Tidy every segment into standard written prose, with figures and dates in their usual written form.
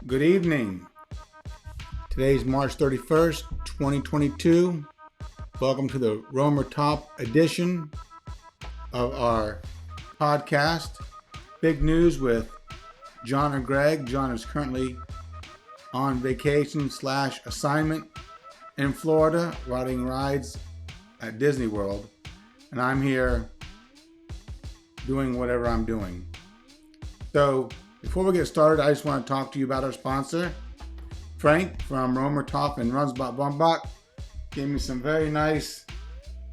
Good evening. Today's March 31st, 2022. Welcome to the Romer Top edition of our podcast. Big news with John or Greg. John is currently on vacation / assignment in Florida, riding rides at Disney World. And I'm here doing whatever I'm doing. So before we get started, I just want to talk to you about our sponsor. Frank from Romer Top and Runsbach Bumbach gave me some very nice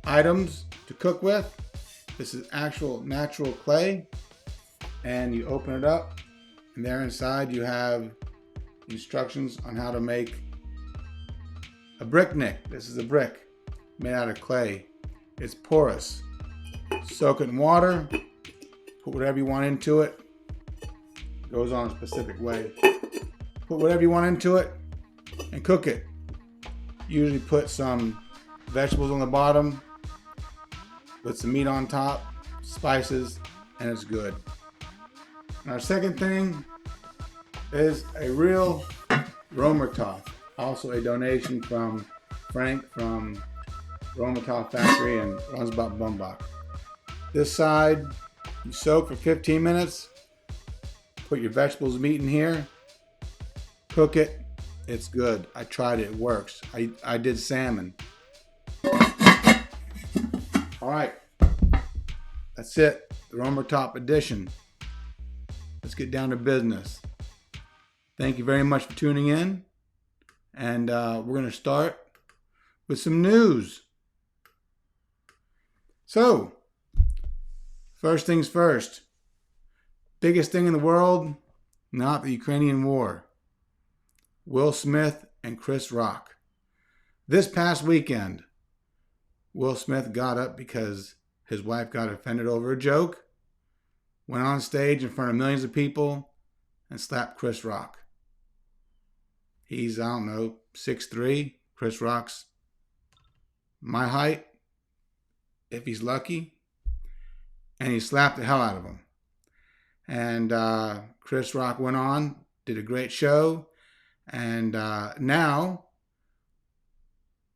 items to cook with. This is actual natural clay, and you open it up, and there inside you have instructions on how to make a brick nick. This is a brick made out of clay. It's porous. Soak it in water, put whatever you want into it. Goes on a specific way. Put whatever you want into it and cook it. Usually put some vegetables on the bottom with some meat on top, spices, and it's good. And our second thing is a real Romer Top. Also a donation from Frank from Romer Top Factory and Runsbach Bumbach. This side you soak for 15 minutes. Put your vegetables and meat in here. Cook it. It's good. I tried it. It works. I did salmon. All right. That's it. The Romer Top edition. Let's get down to business. Thank you very much for tuning in. And we're going to start with some news. So, first things first. Biggest thing in the world, not the Ukrainian war. Will Smith and Chris Rock. This past weekend, Will Smith got up because his wife got offended over a joke, went on stage in front of millions of people, and slapped Chris Rock. He's, 6'3". Chris Rock's my height, if he's lucky. And he slapped the hell out of him. And Chris Rock went on, did a great show. And now,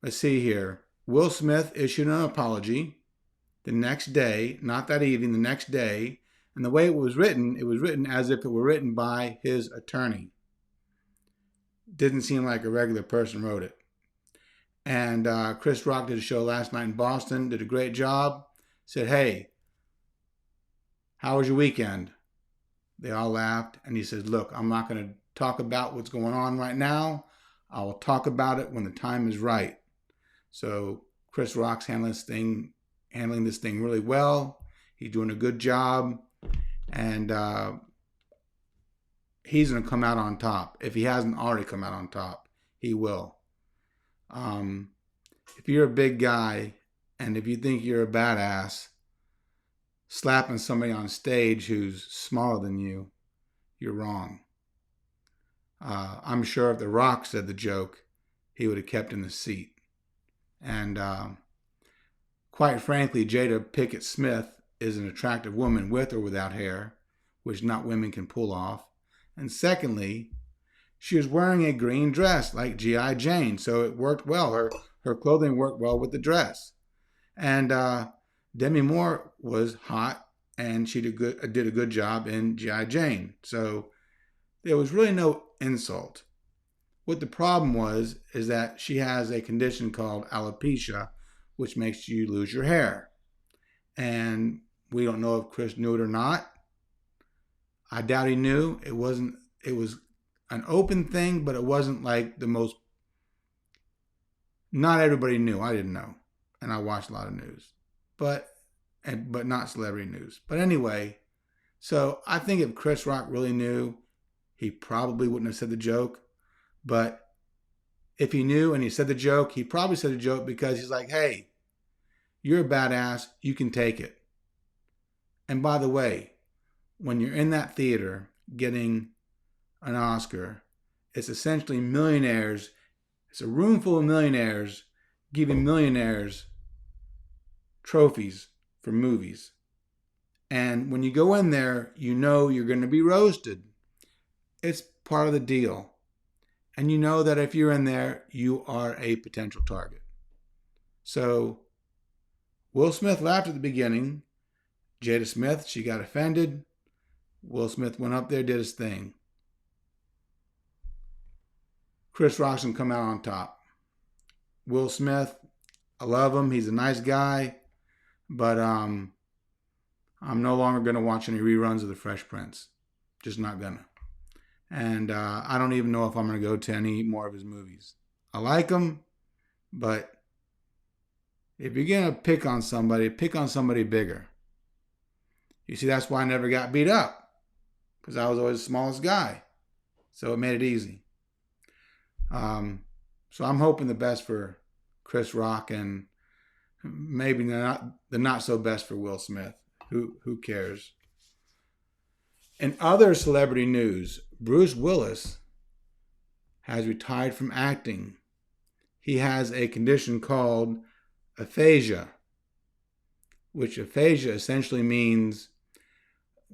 let's see here. Will Smith issued an apology the next day, not that evening, the next day. And the way it was written as if it were written by his attorney. Didn't seem like a regular person wrote it. And Chris Rock did a show last night in Boston, did a great job. Said, hey, how was your weekend? They all laughed, and he said, look, I'm not going to talk about what's going on right now. I will talk about it when the time is right. So Chris Rock's handling this thing really well. He's doing a good job, and he's going to come out on top. If he hasn't already come out on top, he will. If you're a big guy, and if you think you're a badass, slapping somebody on stage who's smaller than you, you're wrong. I'm sure if The Rock said the joke, he would have kept in the seat. And quite frankly, Jada Pinkett Smith is an attractive woman with or without hair, which not women can pull off. And secondly, she was wearing a green dress like G.I. Jane, so it worked well. Her clothing worked well with the dress. And Demi Moore was hot, and she did a good job in G.I. Jane. So there was really no insult. What the problem is that she has a condition called alopecia, which makes you lose your hair. And we don't know if Chris knew it or not. I doubt he knew. It was an open thing, but it wasn't like the most. Not everybody knew. I didn't know. And I watched a lot of news. But not celebrity news. But anyway, so I think if Chris Rock really knew, he probably wouldn't have said the joke. But if he knew and he said the joke, he probably said the joke because he's like, hey, you're a badass, you can take it. And by the way, when you're in that theater getting an Oscar, it's essentially millionaires. It's a room full of millionaires giving millionaires trophies for movies. And when you go in there, you know you're going to be roasted. It's part of the deal. And you know that if you're in there, you are a potential target. So Will Smith laughed at the beginning. Jada Smith, she got offended. Will Smith went up there, did his thing. Chris Rock's gonna come out on top. Will Smith, I love him. He's a nice guy, but I'm no longer gonna watch any reruns of The Fresh Prince. Just not gonna. And I don't even know if I'm gonna go to any more of his movies. I like him, but if you're gonna pick on somebody bigger. You see, that's why I never got beat up, because I was always the smallest guy. So it made it easy. So I'm hoping the best for Chris Rock, and maybe the not so best for Will Smith. Who cares? In other celebrity news, Bruce Willis has retired from acting. He has a condition called aphasia, which aphasia essentially means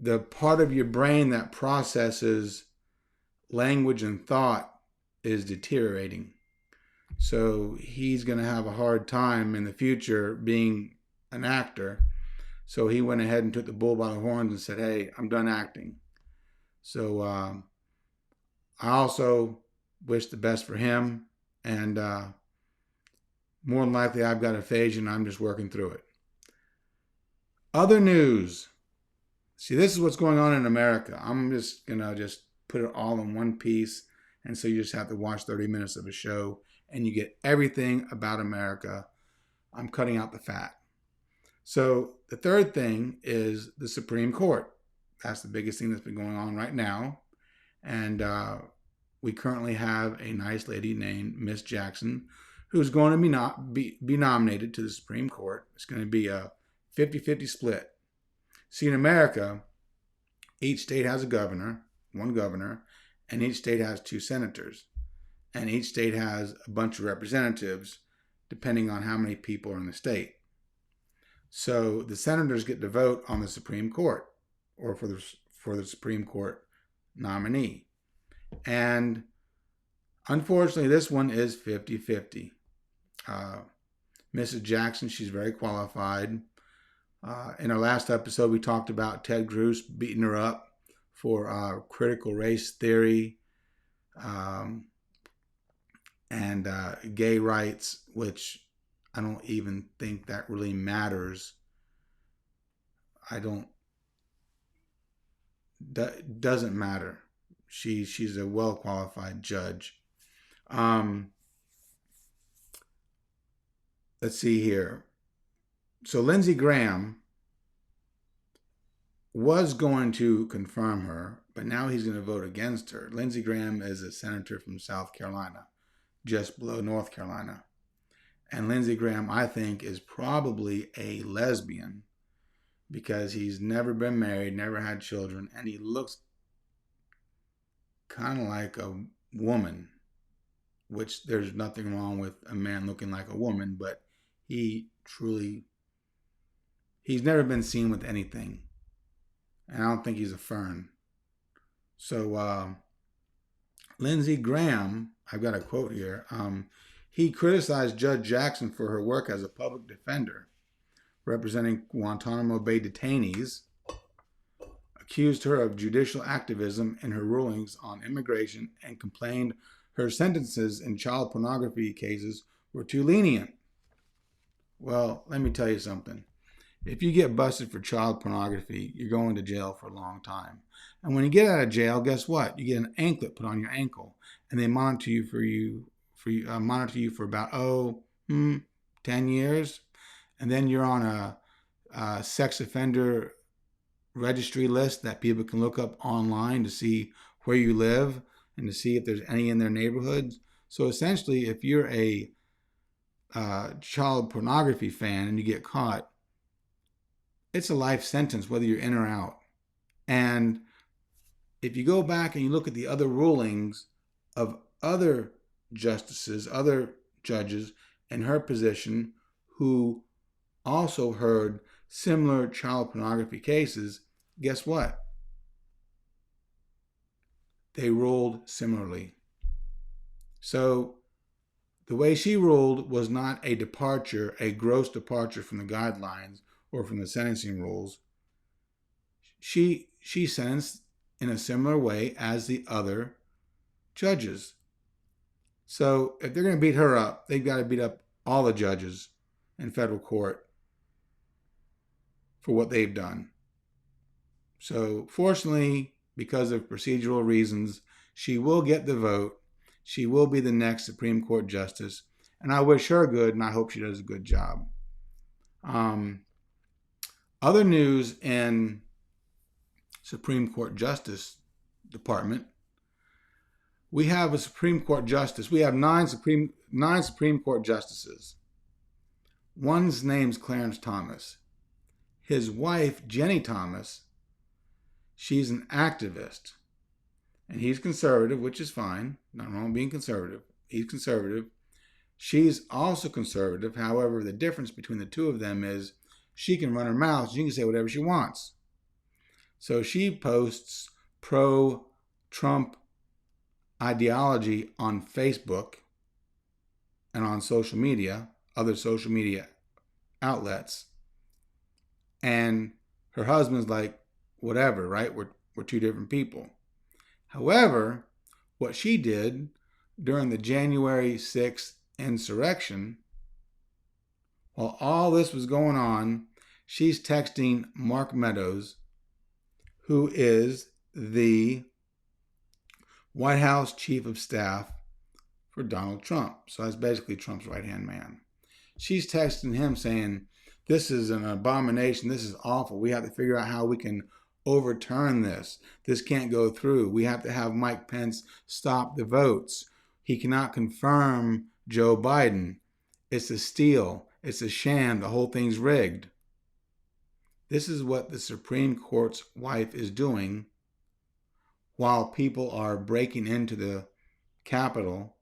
the part of your brain that processes language and thought is deteriorating. So he's going to have a hard time in the future being an actor. So he went ahead and took the bull by the horns and said, hey, I'm done acting. So I also wish the best for him. And more than likely, I've got aphasia and I'm just working through it. Other news. See, this is what's going on in America. I'm just going to put it all in one piece. And so you just have to watch 30 minutes of a show and you get everything about America. I'm cutting out the fat. So the third thing is the Supreme Court. That's the biggest thing that's been going on right now. And we currently have a nice lady named Miss Jackson who's going to be nominated to the Supreme Court. It's going to be a 50-50 split. See, in America, each state has a governor, one governor, and each state has 2 senators. And each state has a bunch of representatives, depending on how many people are in the state. So the senators get to vote on the Supreme Court, or for the Supreme Court nominee. And unfortunately, this one is 50-50. Mrs. Jackson, she's very qualified. In our last episode, we talked about Ted Cruz beating her up for critical race theory and gay rights, which I don't even think that really matters. Doesn't matter. She's a well-qualified judge. Let's see here. So Lindsay Graham was going to confirm her, but now he's going to vote against her. Lindsey Graham is a senator from South Carolina, just below North Carolina. And Lindsey Graham, I think, is probably a lesbian because he's never been married, never had children, and he looks kind of like a woman, which there's nothing wrong with a man looking like a woman, but he's never been seen with anything. And I don't think he's a fern. So Lindsey Graham, I've got a quote here. He criticized Judge Jackson for her work as a public defender, representing Guantanamo Bay detainees, accused her of judicial activism in her rulings on immigration, and complained her sentences in child pornography cases were too lenient. Well, let me tell you something. If you get busted for child pornography, you're going to jail for a long time. And when you get out of jail, guess what? You get an anklet put on your ankle, and they monitor you for about 10 years, and then you're on a sex offender registry list that people can look up online to see where you live and to see if there's any in their neighborhoods. So essentially, if you're a child pornography fan and you get caught, it's a life sentence whether you're in or out. And if you go back and you look at the other rulings of other justices, other judges in her position who also heard similar child pornography cases, guess what? they ruled similarly. So the way she ruled was not a departure, a gross departure from the guidelines or from the sentencing rules. She sentenced in a similar way as the other judges. So if they're going to beat her up, they've got to beat up all the judges in federal court for what they've done. So fortunately, because of procedural reasons, she will get the vote. She will be the next Supreme Court justice. And I wish her good, and I hope she does a good job. Other news in Supreme Court Justice Department. We have a Supreme Court justice. We have nine Supreme Court justices. One's name's Clarence Thomas. His wife, Ginnie Thomas, she's an activist. And he's conservative, which is fine. Not wrong being conservative. He's conservative. She's also conservative. However, the difference between the two of them is she can run her mouth. She can say whatever she wants. So she posts pro-Trump ideology on Facebook and on social media, other social media outlets. And her husband's like, whatever, right? We're two different people. However, what she did during the January 6th insurrection, while all this was going on, she's texting Mark Meadows, who is the White House Chief of Staff for Donald Trump. So that's basically Trump's right-hand man. She's texting him saying, this is an abomination. This is awful. We have to figure out how we can overturn this. This can't go through. We have to have Mike Pence stop the votes. He cannot confirm Joe Biden. It's a steal. It's a sham. The whole thing's rigged. This is what the Supreme Court's wife is doing while people are breaking into the Capitol,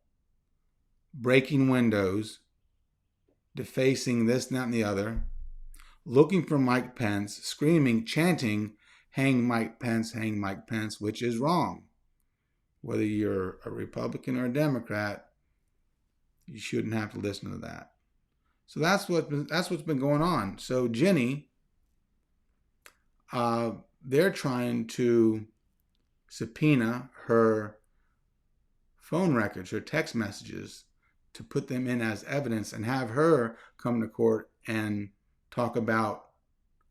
breaking windows, defacing this, that, and the other, looking for Mike Pence, screaming, chanting, hang Mike Pence, which is wrong. Whether you're a Republican or a Democrat, you shouldn't have to listen to that. So that's what's been going on. So Ginnie, they're trying to subpoena her phone records, her text messages, to put them in as evidence and have her come to court and talk about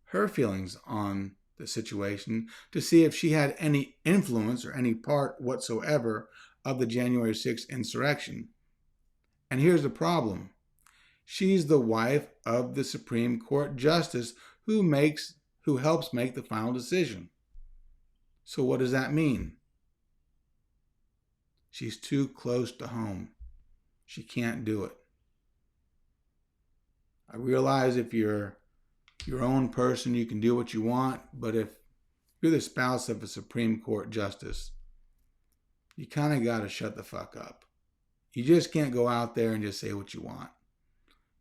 her feelings on the situation to see if she had any influence or any part whatsoever of the January 6th insurrection. And here's the problem. She's the wife of the Supreme Court justice who helps make the final decision. So what does that mean? She's too close to home. She can't do it. I realize if you're your own person, you can do what you want, but if you're the spouse of a Supreme Court justice, you kind of got to shut the fuck up. You just can't go out there and just say what you want.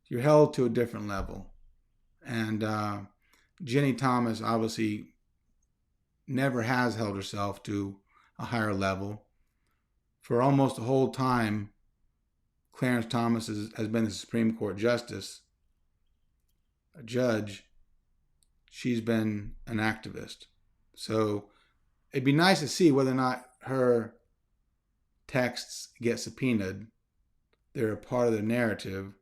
You're held to a different level. And Ginnie Thomas obviously never has held herself to a higher level. For almost the whole time, Clarence Thomas has been the Supreme Court justice, a judge. She's been an activist. So it'd be nice to see whether or not her texts get subpoenaed. They're a part of the narrative.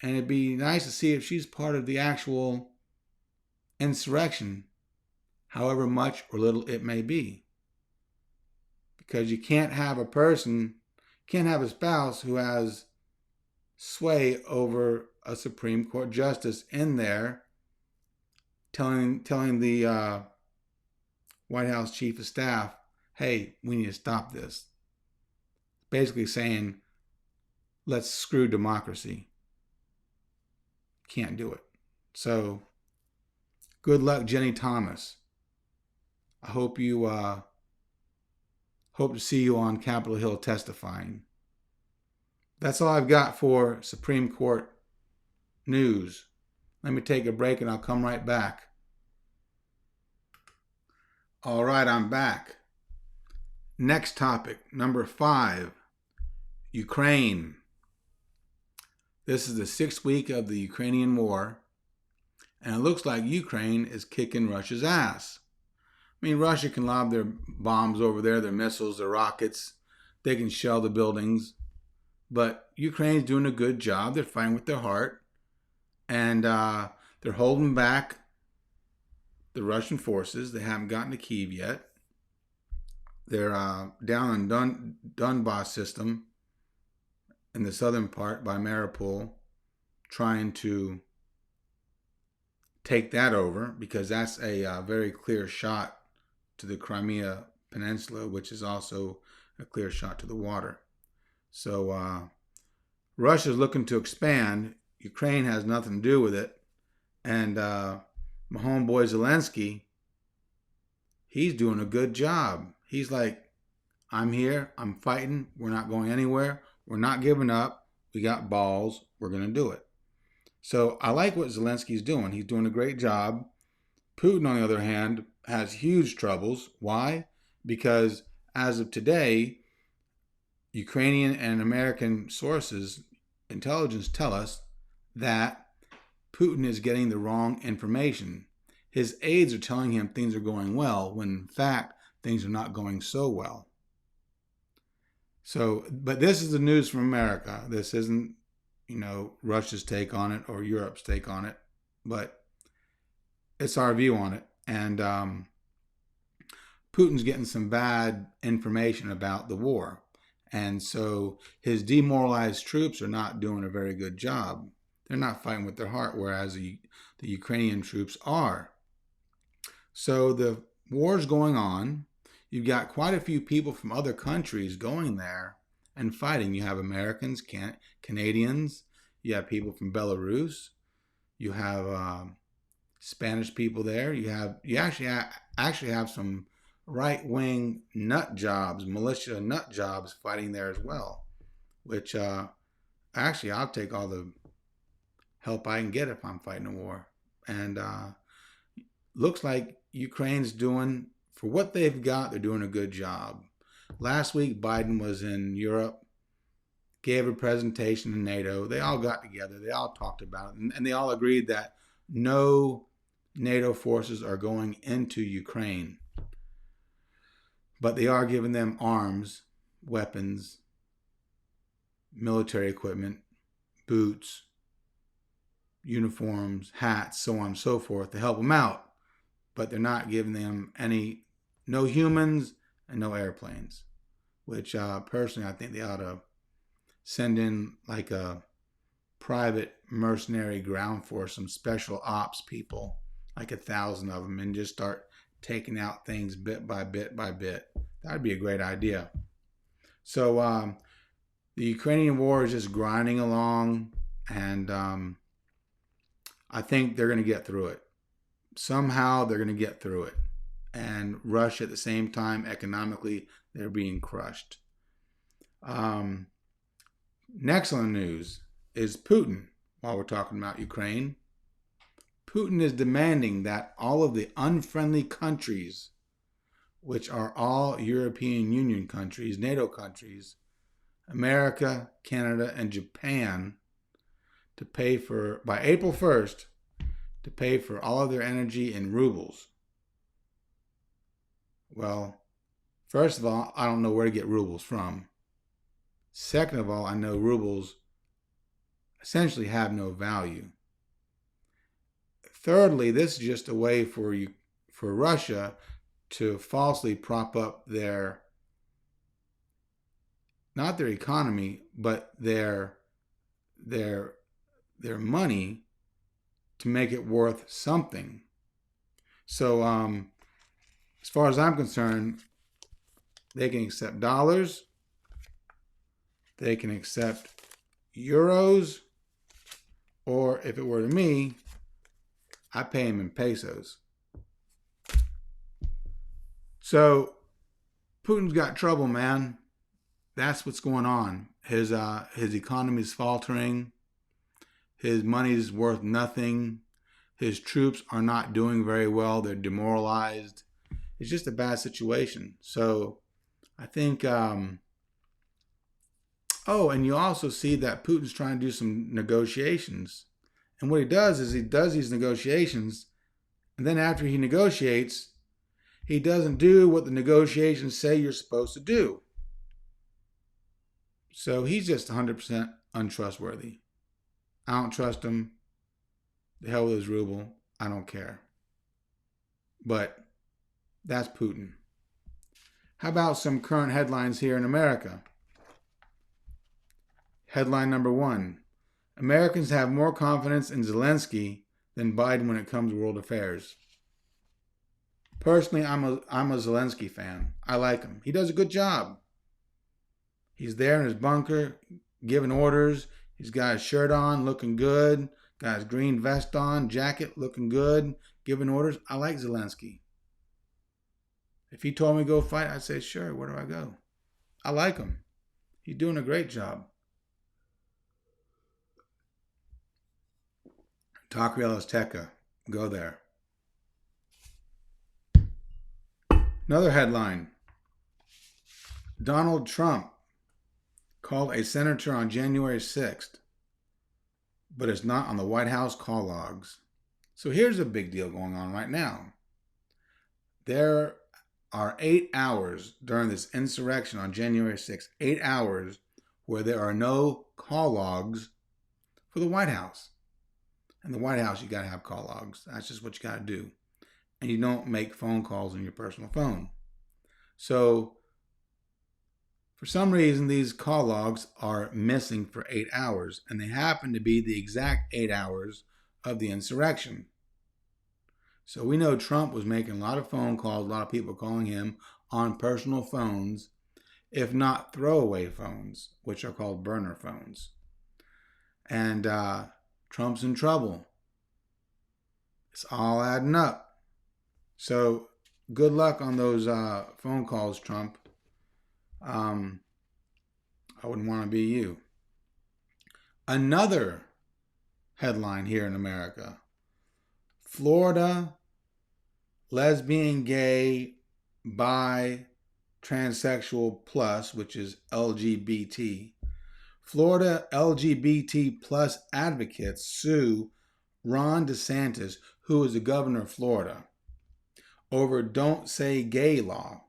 And it'd be nice to see if she's part of the actual insurrection, however much or little it may be. Because you can't have a spouse who has sway over a Supreme Court justice in there telling the White House Chief of Staff, hey, we need to stop this. Basically saying, let's screw democracy. Can't do it. So, good luck, Ginnie Thomas. I hope to see you on Capitol Hill testifying. That's all I've got for Supreme Court news. Let me take a break and I'll come right back. All right, I'm back. Next topic, number 5, Ukraine. This is the 6th week of the Ukrainian war, and it looks like Ukraine is kicking Russia's ass. I mean, Russia can lob their bombs over there, their missiles, their rockets. They can shell the buildings. But Ukraine's doing a good job. They're fighting with their heart. And they're holding back the Russian forces. They haven't gotten to Kyiv yet. They're down in Donbass system in the southern part by Mariupol, trying to take that over, because that's a very clear shot to the Crimea Peninsula, which is also a clear shot to the water. So Russia's looking to expand. Ukraine has nothing to do with it. And my homeboy Zelensky, he's doing a good job. He's like, I'm here, I'm fighting, we're not going anywhere, we're not giving up, we got balls, we're going to do it. So I like what Zelensky's doing. He's doing a great job. Putin, on the other hand, has huge troubles. Why? Because as of today, Ukrainian and American sources, intelligence, tell us that Putin is getting the wrong information. His aides are telling him things are going well, when in fact, things are not going so well. So, but this is the news from America. This isn't, Russia's take on it or Europe's take on it, but it's our view on it. And Putin's getting some bad information about the war. And so his demoralized troops are not doing a very good job. They're not fighting with their heart, whereas the Ukrainian troops are. So the war's going on. You've got quite a few people from other countries going there and fighting. You have Americans, Canadians, you have people from Belarus, you have Spanish people there. You actually have some right-wing nut jobs, militia nut jobs fighting there as well, which actually I'll take all the help I can get if I'm fighting a war. And looks like Ukraine's doing, for what they've got, they're doing a good job. Last week, Biden was in Europe, gave a presentation in NATO. They all got together. They all talked about it. And they all agreed that no NATO forces are going into Ukraine. But they are giving them arms, weapons, military equipment, boots, uniforms, hats, so on and so forth to help them out. But they're not giving them no humans and no airplanes, which personally I think they ought to send in like a private mercenary ground force, some special ops people, like 1,000 of them, and just start taking out things bit by bit by bit. That'd be a great idea. So the Ukrainian war is just grinding along, and I think they're going to get through it. Somehow they're going to get through it. And Russia at the same time, economically, they're being crushed. Next on the news is Putin, while we're talking about Ukraine. Putin is demanding that all of the unfriendly countries, which are all European Union countries, NATO countries, America, Canada, and Japan, to pay for, by April 1st, to pay for all of their energy in rubles. Well, first of all, I don't know where to get rubles from. Second of all, I know rubles essentially have no value. Thirdly, this is just a way for Russia to falsely prop up not their economy, but their money, to make it worth something. So as far as I'm concerned, they can accept dollars, they can accept euros, or if it were to me, I pay them in pesos. So Putin's got trouble, man. That's what's going on. His economy is faltering. His money is worth nothing. His troops are not doing very well. They're demoralized. It's just a bad situation. So I think, and you also see that Putin's trying to do some negotiations. And what he does is he does these negotiations, and then after he negotiates, he doesn't do what the negotiations say you're supposed to do. So he's just 100% untrustworthy. I don't trust him. The hell with his ruble. I don't care. But that's Putin. How about some current headlines here in America? Headline number 1. Americans have more confidence in Zelensky than Biden when it comes to world affairs. Personally, I'm a Zelensky fan. I like him. He does a good job. He's there in his bunker, giving orders. He's got his shirt on, looking good. Got his green vest on, jacket, looking good, giving orders. I like Zelensky. If he told me to go fight, I'd say, sure, where do I go? I like him. He's doing a great job. Taqueria Azteca. Go there. Another headline. Donald Trump called a senator on January 6th, but it's not on the White House call logs. So here's a big deal going on right now. There are 8 hours during this insurrection on January 6th, 8 hours where there are no call logs for the White House. And the White House, you got to have call logs. That's just what you got to do. And you don't make phone calls on your personal phone. So for some reason, these call logs are missing for 8 hours, and they happen to be the exact 8 hours of the insurrection. So we know Trump was making a lot of phone calls, a lot of people calling him on personal phones, if not throwaway phones, which are called burner phones. And Trump's in trouble. It's all adding up. So good luck on those phone calls, Trump. I wouldn't want to be you. Another headline here in America. Florida, lesbian, gay, bi, transsexual plus, which is LGBT. Florida LGBT plus advocates sue Ron DeSantis, who is the governor of Florida, over Don't Say Gay law.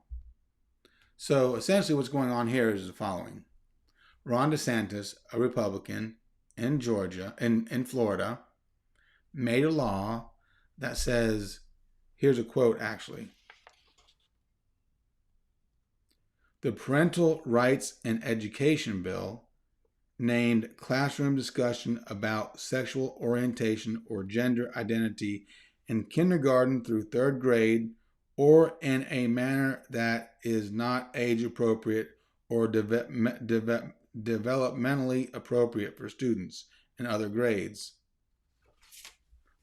So essentially what's going on here is the following. Ron DeSantis, a Republican in Georgia, in Florida, made a law that says, here's a quote actually. The Parental Rights and Education Bill, named Classroom Discussion about Sexual Orientation or Gender Identity in kindergarten through 3rd grade, or in a manner that is not age appropriate or developmentally appropriate for students in other grades.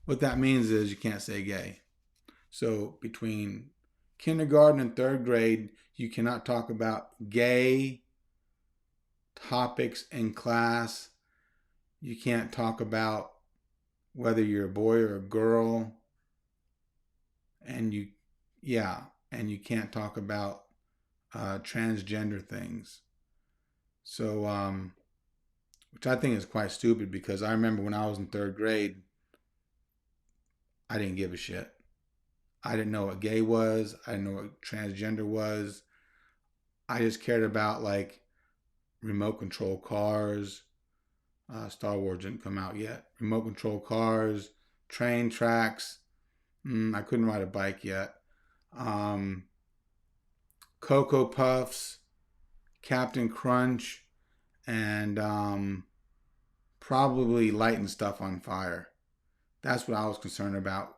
What that means is you can't say gay. So between kindergarten and 3rd grade, you cannot talk about gay topics in class. You can't talk about whether you're a boy or a girl. And you can't talk about transgender things. So, which I think is quite stupid, because I remember when I was in 3rd grade, I didn't give a shit. I didn't know what gay was. I didn't know what transgender was. I just cared about like remote control cars. Star Wars didn't come out yet. Remote control cars, train tracks. I couldn't ride a bike yet. Cocoa Puffs, Captain Crunch, and probably lighting stuff on fire. That's what I was concerned about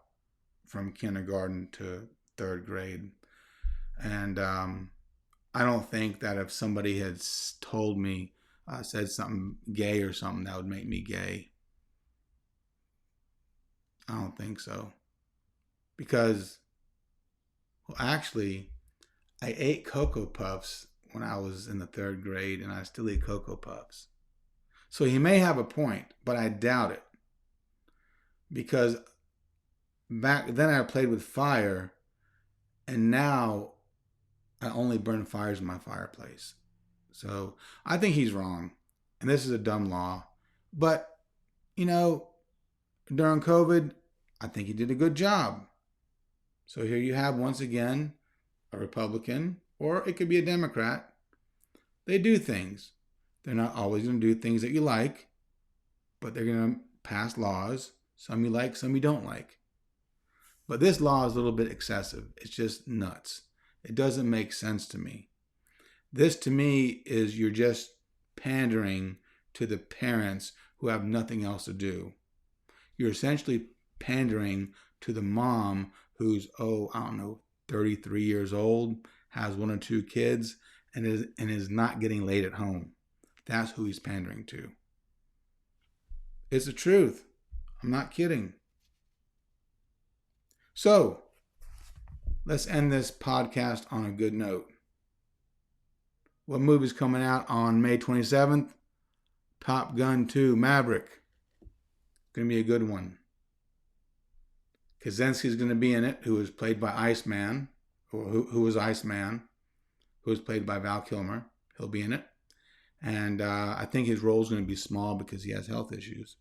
from kindergarten to 3rd grade. And I don't think that if somebody had told me, said something gay or something, that would make me gay. I don't think so. Because, well, actually, I ate Cocoa Puffs when I was in the 3rd grade, and I still eat Cocoa Puffs. So he may have a point, but I doubt it. Because back then I played with fire, and now I only burn fires in my fireplace. So I think he's wrong. And this is a dumb law. But, during COVID, I think he did a good job. So here you have, once again, a Republican, or it could be a Democrat. They do things. They're not always going to do things that you like, but they're going to pass laws. Some you like, some you don't like. But this law is a little bit excessive. It's just nuts. It doesn't make sense to me. This, to me, is you're just pandering to the parents who have nothing else to do. You're essentially pandering to the mom who's, 33 years old, has 1 or 2 kids, and is not getting laid at home. That's who he's pandering to. It's the truth. I'm not kidding. So, let's end this podcast on a good note. What movie's coming out on May 27th? Top Gun 2 Maverick. Going to be a good one. Kaczynski's going to be in it, who was played by Iceman, or who was Iceman, who was played by Val Kilmer. He'll be in it. And I think his role is going to be small because he has health issues.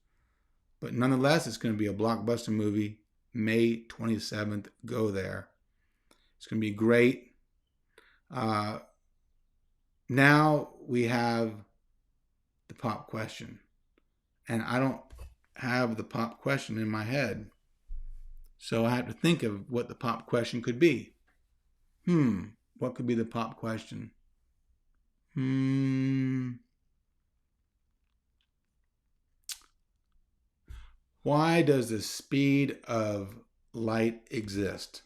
But nonetheless, it's going to be a blockbuster movie. May 27th. Go there. It's going to be great. Now we have the pop question. And I don't have the pop question in my head. So I had to think of what the pop question could be. What could be the pop question? Why does the speed of light exist?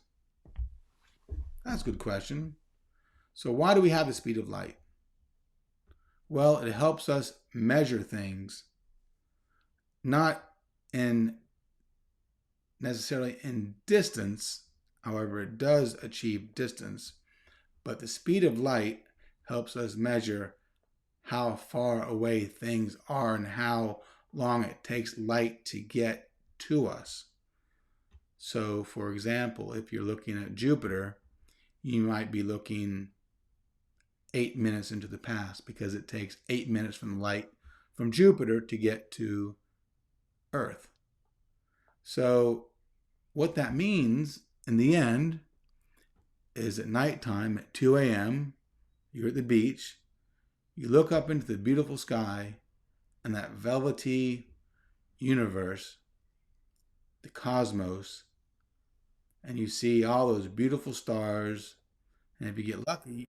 That's a good question. So why do we have the speed of light? Well, it helps us measure things, not necessarily in distance. However, it does achieve distance. But the speed of light helps us measure how far away things are and how long it takes light to get to us. So, for example, if you're looking at Jupiter, you might be looking 8 minutes into the past because it takes 8 minutes from light from Jupiter to get to Earth. So what that means in the end is at nighttime at 2 a.m., you're at the beach, you look up into the beautiful sky and that velvety universe, the cosmos, and you see all those beautiful stars, and if you get lucky,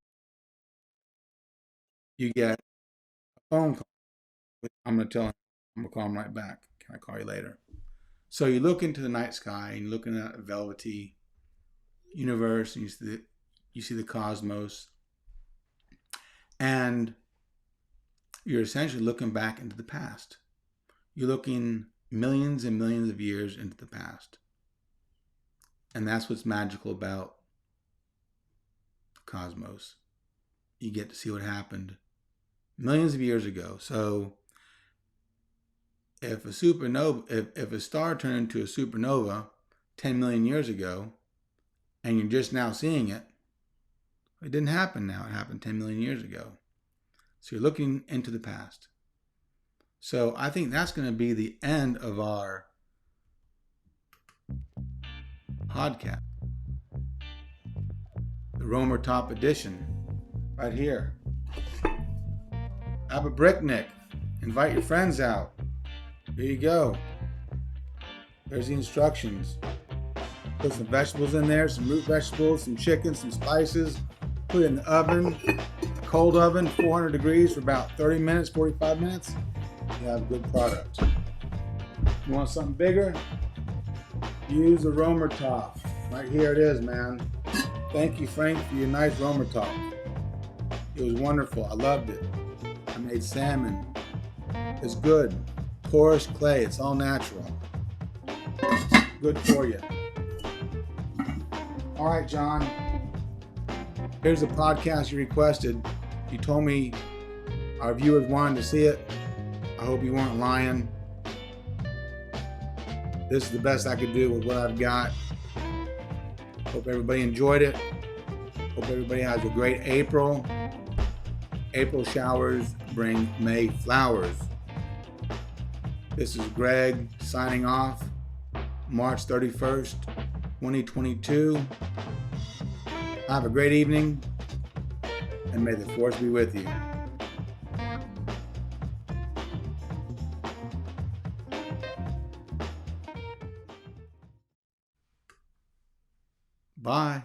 you get a phone call. I'm going to call him right back. Can I call you later? So you look into the night sky and you're looking at a velvety universe, and you see the cosmos, and you're essentially looking back into the past. You're looking millions and millions of years into the past. And that's what's magical about the cosmos. You get to see what happened millions of years ago. So if a star turned into a supernova 10 million years ago, and you're just now seeing it, it didn't happen now. It happened 10 million years ago. So you're looking into the past. So I think that's going to be the end of our podcast. The Romer Top Edition, right here. Have a picnic. Invite your friends out. Here you go. There's the instructions. Put some vegetables in there, some root vegetables, some chicken, some spices. Put it in the oven, cold oven, 400 degrees for about 30 minutes, 45 minutes. You have a good product. You want something bigger? Use the Romer Top. Right here it is, man. Thank you, Frank, for your nice Romer Top. It was wonderful. I loved it. I made salmon. It's good. Porous clay. It's all natural. Good for you. All right, John. Here's the podcast you requested. You told me our viewers wanted to see it. I hope you weren't lying. This is the best I could do with what I've got. Hope everybody enjoyed it. Hope everybody has a great April. April showers bring May flowers. This is Greg signing off. March 31st, 2022. Have a great evening, and may the force be with you. Bye.